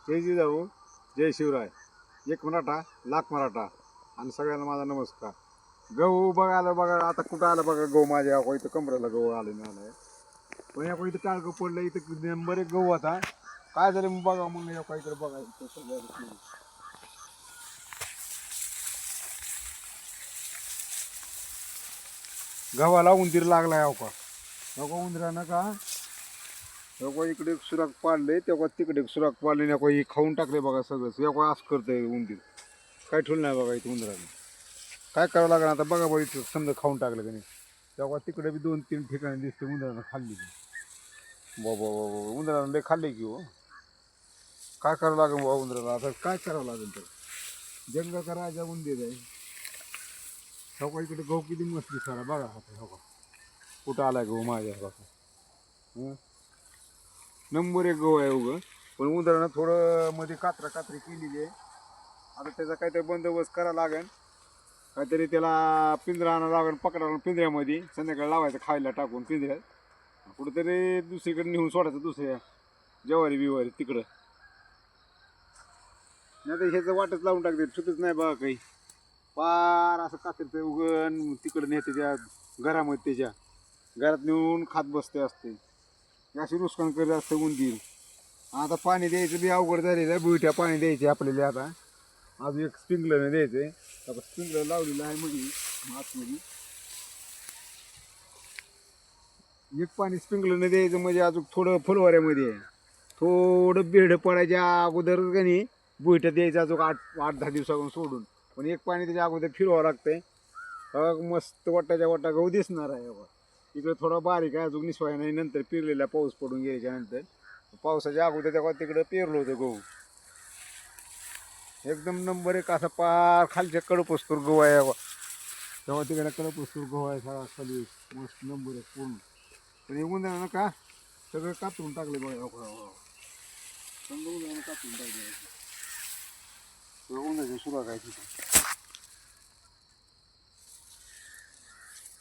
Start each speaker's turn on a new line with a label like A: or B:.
A: जय जिजाऊ, जय शिवराय. एक मराठा लाख मराठा. आणि सगळ्यांना माझा नमस्कार. गहू बघायला बघा आता कुठं आलं बघा गहू माझ्या इथं कमरेला गहू आले मिळालाय. पण या इथं टाळकं पडलं इथं नंबर एक गहू आता काय झालं मग बघा म्हणलं या इकडे बघायचं सगळं. गव्हाला उंदीर लागला याव का नको उंदरानं का तेव्हा इकडे एक सुराख पाडले तेव्हा तिकडे एक सुराख पाडले नको हे खाऊन टाकले बघा सगळंच तेव्हा असं करतंय उंदीर. काय ठेवलं नाही बघा इथं उंदराने. काय करावं लागणार आता बघा बघा इथं समजा खाऊन टाकलं का नाही तेव्हा तिकडे बी 2-3 ठिकाणी दिसते उंदरानं खाल्ली. बाबा बाबा उंदरानं लय खाल्ले की हो. काय करावं लागेल बाबा उंदराला आता काय करावं लागेल तर जंगलाचा राजा उंदीर आहे. हो इकडे गहू किती मस्त दिसायला बघा आता हो कुठं आला गहू माझ्या बघा. नंबर एक गहू आहे उगं पण उंदरानं थोडं मध्ये कात्री केलेली आहे. आता त्याचा काहीतरी बंदोबस्त करावा लागेल काहीतरी त्याला पिंजरा आणावं लागेल पकडावं पिंजऱ्यामध्ये संध्याकाळी लावायचं खायला टाकून पिंजऱ्यात कुठेतरी दुसरीकडे नेऊन सोडायचं दुसऱ्या ज्वारी बिवारी तिकडं. नाही तर ह्याचं वाटच लावून टाकते सुतच नाही बघा काही पार असं कात्रीचं उगण तिकडं नेते त्या घरामध्ये त्याच्या घरात नेऊन खात बसते असते अशी नुकसान करत असते उंदीर. आता पाणी द्यायचं बी अवघड झालेलं आहे बुईट्या पाणी द्यायचे आपल्याला आता अजून एक स्प्रिंकलरने द्यायचं आता स्प्रिंकलर लावलेलं आहे मध्ये आतमध्ये एक पाणी स्प्रिंकलरने द्यायचं म्हणजे अजून थोडं फुलवाऱ्यामध्ये थोडं बेड पडायच्या अगोदर का नाही बुईट्या द्यायचं अजून 8-10 दिवसाकडून सोडून पण एक पाणी त्याच्या अगोदर फिरवावं लागतंय. मस्त वाटाच्या वाटा गहू दिसणार आहे बघा. इकडे थोडा बारीक आहे अजून निसवाय नाही नंतर पेरलेला पाऊस पडून गेल्याच्या नंतर पावसाच्या अगोदर तेव्हा तिकडं पेरलं होतं गहू. एकदम नंबर एक असा पार खालच्या कडपस्तूर गहू आहे तेव्हा तिकडे कडपस्तूर गहू आहे सगळा खाली मस्त नंबर एक पूर्ण. पण हे उन्हाळ्यानं का सगळं कातरून टाकले बघा समजा उन्हाळ्यानं कातरून टाकले उन्हाळ्याच्या सुरुवात आहे तिथे.